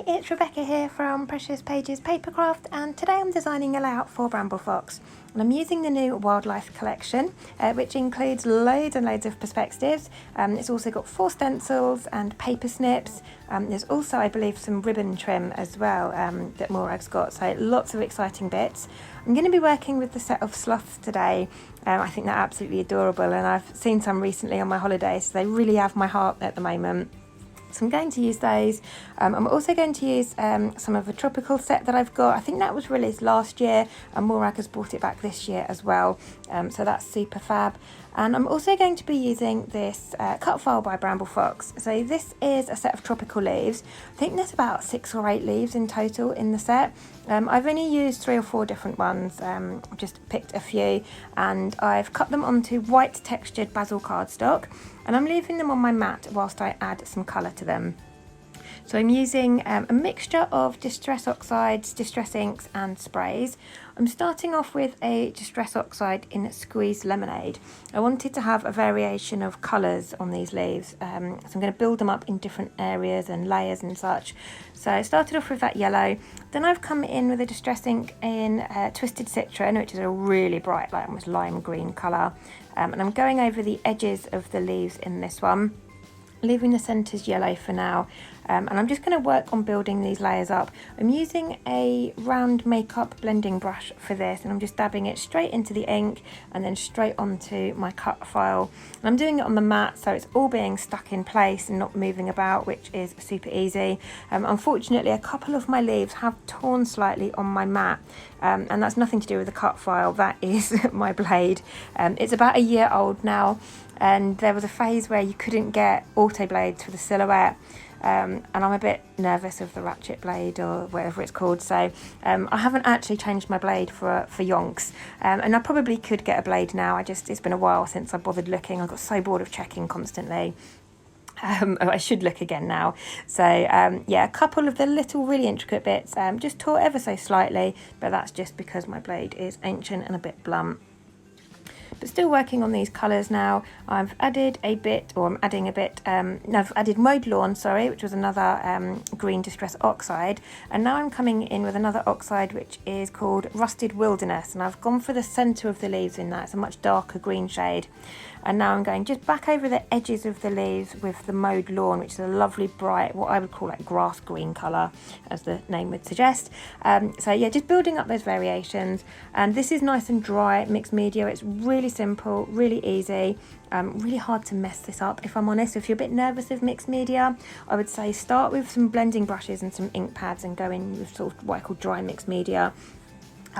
it's Rebecca here from Precious Pages Papercraft, and today I'm designing a layout for Bramble Fox. And I'm using the new wildlife collection, which includes loads and loads of perspectives. It's also got 4 stencils and paper snips. There's also, I believe, some ribbon trim as well that Morag's got, so lots of exciting bits. I'm going to be working with the set of sloths today. I think they're absolutely adorable, and I've seen some recently on my holidays, so they really have my heart at the moment. So I'm going to use those. I'm also going to use some of the tropical set that I've got. I think that was released last year, and Morag has brought it back this year as well. So that's super fab. And I'm also going to be using this cutfile by Bramble Fox. So this is a set of tropical leaves. I think there's about 6 or 8 leaves in total in the set. I've only used 3 or 4 different ones, just picked a few, and I've cut them onto white textured basil cardstock, and I'm leaving them on my mat whilst I add some colour to them. So I'm using a mixture of Distress Oxides, Distress Inks and sprays. I'm starting off with a Distress Oxide in Squeezed Lemonade. I wanted to have a variation of colours on these leaves, so I'm going to build them up in different areas and layers and such. So I started off with that yellow, then I've come in with a Distress Ink in Twisted Citron, which is a really bright, like almost lime green colour, and I'm going over the edges of the leaves in this one, leaving the centres yellow for now. And I'm just going to work on building these layers up. I'm using a round makeup blending brush for this, and I'm just dabbing it straight into the ink and then straight onto my cut file. And I'm doing it on the mat, so it's all being stuck in place and not moving about, which is super easy. Unfortunately, a couple of my leaves have torn slightly on my mat, and that's nothing to do with the cut file, that is my blade. It's about a year old now, and there was a phase where you couldn't get auto blades for the silhouette. And I'm a bit nervous of the ratchet blade or whatever it's called, so I haven't actually changed my blade for yonks, and I probably could get a blade now. It's been a while since I bothered looking. I got so bored of checking constantly. I should look again now. So yeah, a couple of the little really intricate bits just tore ever so slightly, but that's just because my blade is ancient and a bit blunt. But still working on these colours now. I've added a bit, or I'm adding a bit, I've added Mowed Lawn, sorry, which was another green Distress Oxide, and now I'm coming in with another oxide which is called Rusted Wilderness, and I've gone for the centre of the leaves in that. It's a much darker green shade. And now I'm going just back over the edges of the leaves with the Mowed Lawn, which is a lovely bright, what I would call like grass green colour, as the name would suggest. So yeah, just building up those variations. And this is nice and dry mixed media. It's really simple, really easy, really hard to mess this up, if I'm honest. If you're a bit nervous of mixed media, I would say start with some blending brushes and some ink pads and go in with sort of what I call dry mixed media.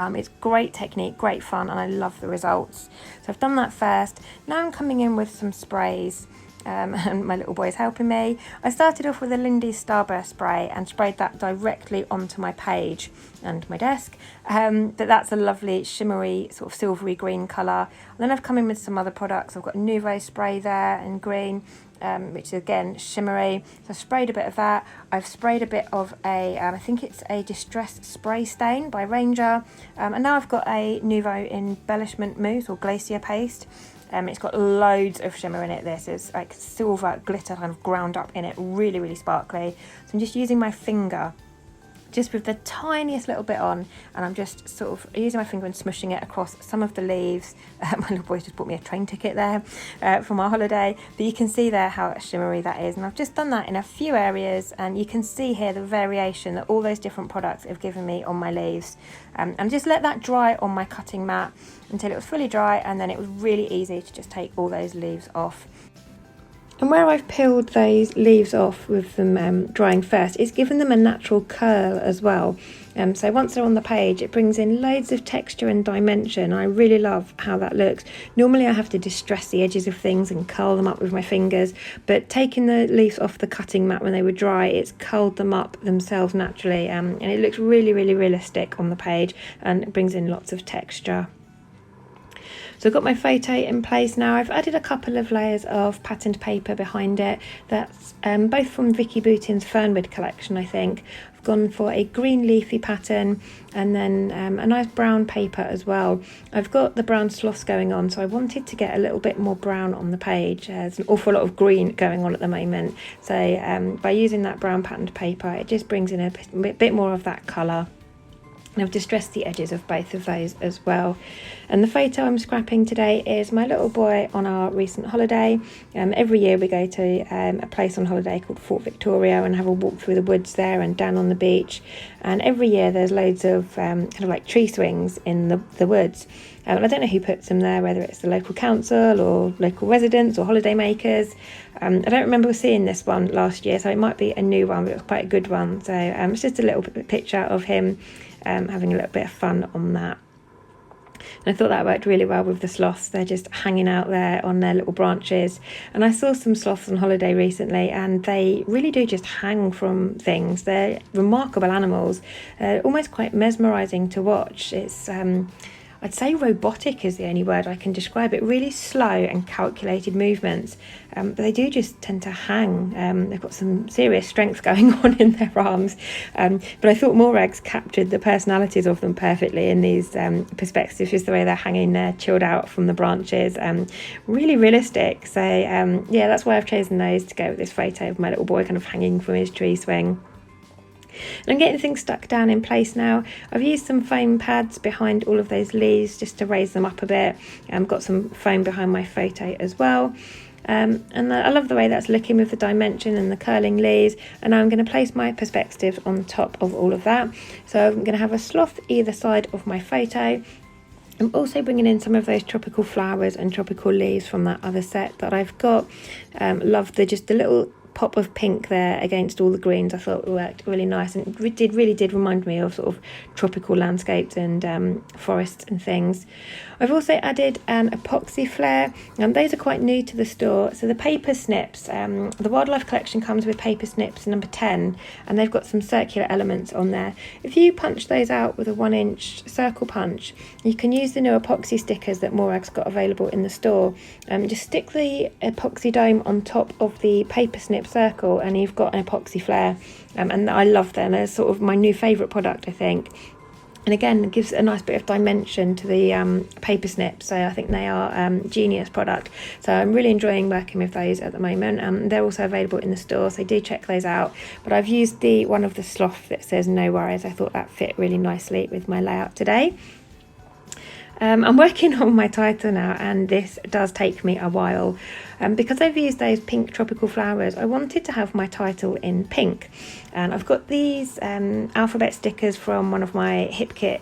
It's great technique, great fun, and I love the results. So I've done that first. Now I'm coming in with some sprays, and my little boy is helping me. I started off with a Lindy's Starburst spray and sprayed that directly onto my page and my desk. But that's a lovely shimmery sort of silvery green colour. And then I've come in with some other products. I've got Nouveau spray there in green, which is again shimmery. So I've sprayed a bit of that. I've sprayed a bit of I think it's a Distress Spray Stain by Ranger, and now I've got a Nouveau Embellishment Mousse or Glacier Paste. It's got loads of shimmer in it. This is like silver glitter kind of ground up in it, really, really sparkly. So I'm just using my finger, just with the tiniest little bit on, and I'm just sort of using my finger and smushing it across some of the leaves. My little boy's just bought me a train ticket there from our holiday, but you can see there how shimmery that is, and I've just done that in a few areas, and you can see here the variation that all those different products have given me on my leaves. And just let that dry on my cutting mat until it was fully dry, and then it was really easy to just take all those leaves off. And where I've peeled those leaves off with them drying first, it's given them a natural curl as well. So once they're on the page, it brings in loads of texture and dimension. I really love how that looks. Normally I have to distress the edges of things and curl them up with my fingers, but taking the leaves off the cutting mat when they were dry, it's curled them up themselves naturally, and it looks really, really realistic on the page, and it brings in lots of texture. So I've got my photo in place now. I've added a couple of layers of patterned paper behind it. That's both from Vicky Boutin's Fernwood collection, I think. I've gone for a green leafy pattern and then a nice brown paper as well. I've got the brown sloths going on, so I wanted to get a little bit more brown on the page. There's an awful lot of green going on at the moment. So by using that brown patterned paper, it just brings in a bit more of that colour. And I've distressed the edges of both of those as well. And the photo I'm scrapping today is my little boy on our recent holiday. Every year we go to a place on holiday called Fort Victoria and have a walk through the woods there and down on the beach. And every year there's loads of kind of like tree swings in the woods. I don't know who puts them there, whether it's the local council or local residents or holiday makers. I don't remember seeing this one last year, so it might be a new one, but it was quite a good one. So it's just a little picture of him having a little bit of fun on that. And I thought that worked really well with the sloths. They're just hanging out there on their little branches. And I saw some sloths on holiday recently, and they really do just hang from things. They're remarkable animals, almost quite mesmerising to watch. It's I'd say robotic is the only word I can describe it. Really slow and calculated movements, but they do just tend to hang. They've got some serious strength going on in their arms. But I thought Morag's captured the personalities of them perfectly in these perspectives, just the way they're hanging there, chilled out from the branches. Really realistic. So yeah, that's why I've chosen those to go with this photo of my little boy kind of hanging from his tree swing. And I'm getting things stuck down in place now. I've used some foam pads behind all of those leaves just to raise them up a bit. I've got some foam behind my photo as well. And I love the way that's looking with the dimension and the curling leaves. And now I'm going to place my perspectives on top of all of that. So I'm going to have a sloth either side of my photo. I'm also bringing in some of those tropical flowers and tropical leaves from that other set that I've got. Love just the little pop of pink there against all the greens. I thought it worked really nice, and it really did remind me of sort of tropical landscapes and forests and things. I've also added an epoxy flare, and those are quite new to the store. So the paper snips, the wildlife collection comes with paper snips number 10, and they've got some circular elements on there. If you punch those out with a 1-inch circle punch, you can use the new epoxy stickers that Morag's got available in the store. Just stick the epoxy dome on top of the paper snip circle and you've got an epoxy flare, and I love them. They're sort of my new favourite product, I think. And again, it gives a nice bit of dimension to the paper snips, so I think they are genius product. So I'm really enjoying working with those at the moment. They're also available in the store, so do check those out. But I've used the one of the sloth that says no worries. I thought that fit really nicely with my layout today. I'm working on my title now, and this does take me a while. Because I've used those pink tropical flowers, I wanted to have my title in pink. And I've got these alphabet stickers from one of my Hip Kit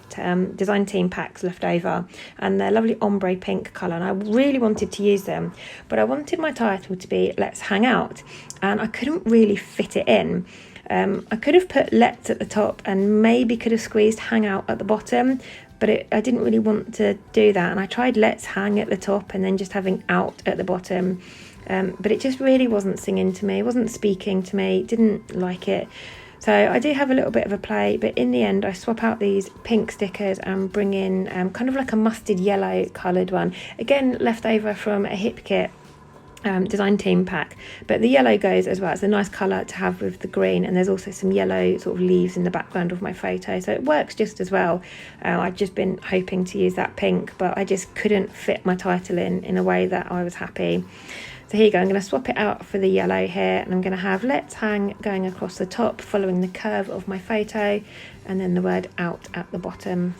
design team packs left over, and they're lovely ombre pink colour, and I really wanted to use them. But I wanted my title to be Let's Hang Out, and I couldn't really fit it in. I could have put Let's at the top and maybe could have squeezed Hang Out at the bottom, but I didn't really want to do that, and I tried Let's Hang at the top and then just having Out at the bottom, but it just really wasn't singing to me, wasn't speaking to me, didn't like it. So I do have a little bit of a play, but in the end I swap out these pink stickers and bring in kind of like a mustard yellow coloured one, again left over from a Hip Kit design team pack, but the yellow goes as well. It's a nice colour to have with the green, and there's also some yellow sort of leaves in the background of my photo, so it works just as well. I've just been hoping to use that pink, but I just couldn't fit my title in a way that I was happy. So here you go, I'm going to swap it out for the yellow here, and I'm going to have Let's Hang going across the top following the curve of my photo, and then the word Out at the bottom.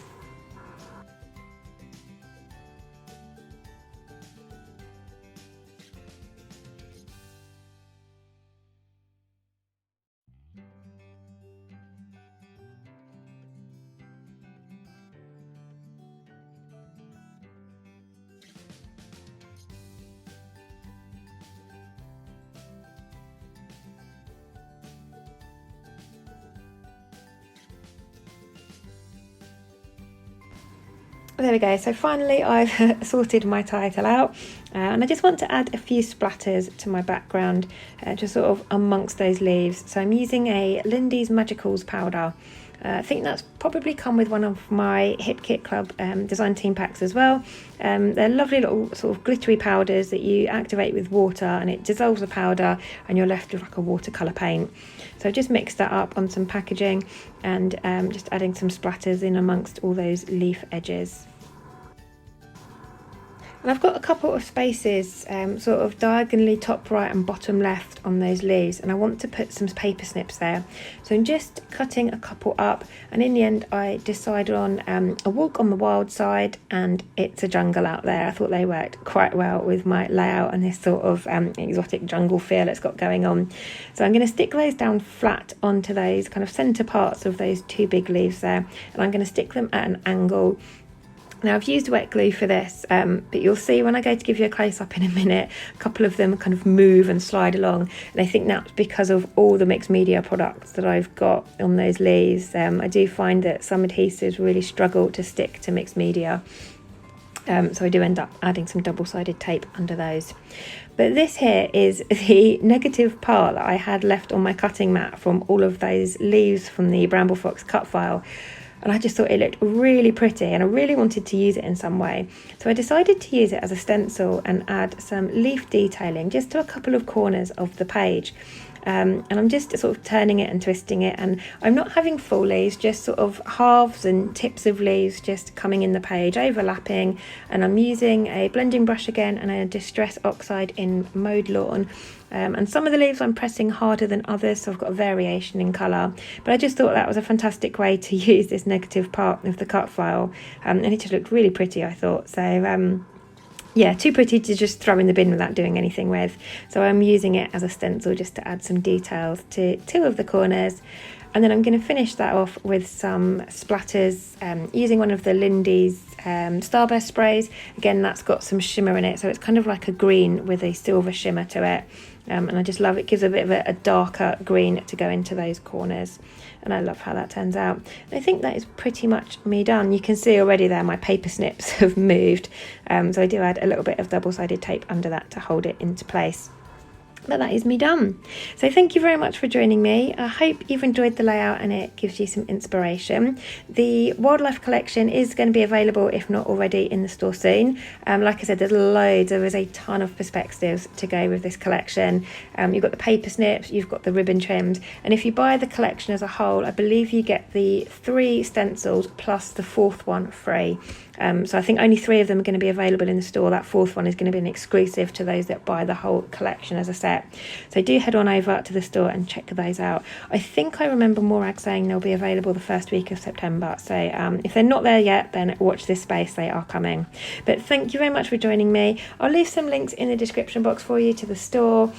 There we go, so finally I've sorted my title out, and I just want to add a few splatters to my background, just sort of amongst those leaves. So I'm using a Lindy's Magicals powder, I think that's probably come with one of my Hip Kit Club design team packs as well. They're lovely little sort of glittery powders that you activate with water, and it dissolves the powder and you're left with like a watercolour paint. So I've just mixed that up on some packaging and just adding some splatters in amongst all those leaf edges. And I've got a couple of spaces sort of diagonally top right and bottom left on those leaves, and I want to put some paper snips there. So I'm just cutting a couple up, and in the end I decided on a walk on the wild side and It's a Jungle out there. I thought they worked quite well with my layout and this sort of exotic jungle feel it's got going on. So I'm going to stick those down flat onto those kind of centre parts of those two big leaves there, and I'm going to stick them at an angle. Now I've used wet glue for this, but you'll see when I go to give you a close-up in a minute, a couple of them kind of move and slide along, and I think that's because of all the mixed media products that I've got on those leaves. I do find that some adhesives really struggle to stick to mixed media, so I do end up adding some double-sided tape under those. But this here is the negative part that I had left on my cutting mat from all of those leaves from the Bramble Fox cut file. And I just thought it looked really pretty and I really wanted to use it in some way. So I decided to use it as a stencil and add some leaf detailing just to a couple of corners of the page. And I'm just sort of turning it and twisting it, and I'm not having full leaves, just sort of halves and tips of leaves just coming in the page, overlapping. And I'm using a blending brush again and a Distress Oxide in Mode Lawn. And some of the leaves I'm pressing harder than others, so I've got a variation in colour. But I just thought that was a fantastic way to use this negative part of the cut file, and it just looked really pretty, I thought. So yeah, too pretty to just throw in the bin without doing anything with. So I'm using it as a stencil just to add some details to two of the corners. And then I'm going to finish that off with some splatters using one of the Lindy's Starburst sprays. Again, that's got some shimmer in it, so it's kind of like a green with a silver shimmer to it. And I just love it. It gives a bit of a darker green to go into those corners. And I love how that turns out. And I think that is pretty much me done. You can see already there my paper snips have moved. So I do add a little bit of double-sided tape under that to hold it into place. But that is me done. So thank you very much for joining me. I hope you've enjoyed the layout and it gives you some inspiration. The wildlife collection is going to be available, if not already, in the store soon. Like I said, there's loads. There is a ton of perspectives to go with this collection. You've got the paper snips, you've got the ribbon trims, and if you buy the collection as a whole, I believe you get the 3 stencils plus the 4th one free. So I think only 3 of them are going to be available in the store. That 4th one is going to be an exclusive to those that buy the whole collection as a set. So do head on over to the store and check those out. I think I remember Morag saying they'll be available the first week of September. So if they're not there yet, then watch this space. They are coming. But thank you very much for joining me. I'll leave some links in the description box for you to the store,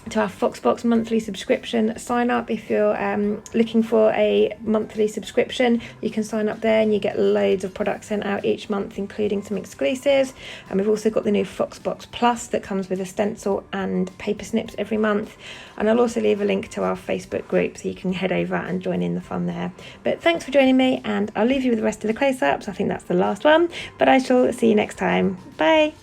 to our Foxbox monthly subscription. Sign up if you're looking for a monthly subscription. You can sign up there and you get loads of products sent out each month, including some exclusives. And we've also got the new Foxbox Plus that comes with a stencil and paper snips every month. And I'll also leave a link to our Facebook group so you can head over and join in the fun there. But thanks for joining me, and I'll leave you with the rest of the close-ups. I think that's the last one, but I shall see you next time. Bye.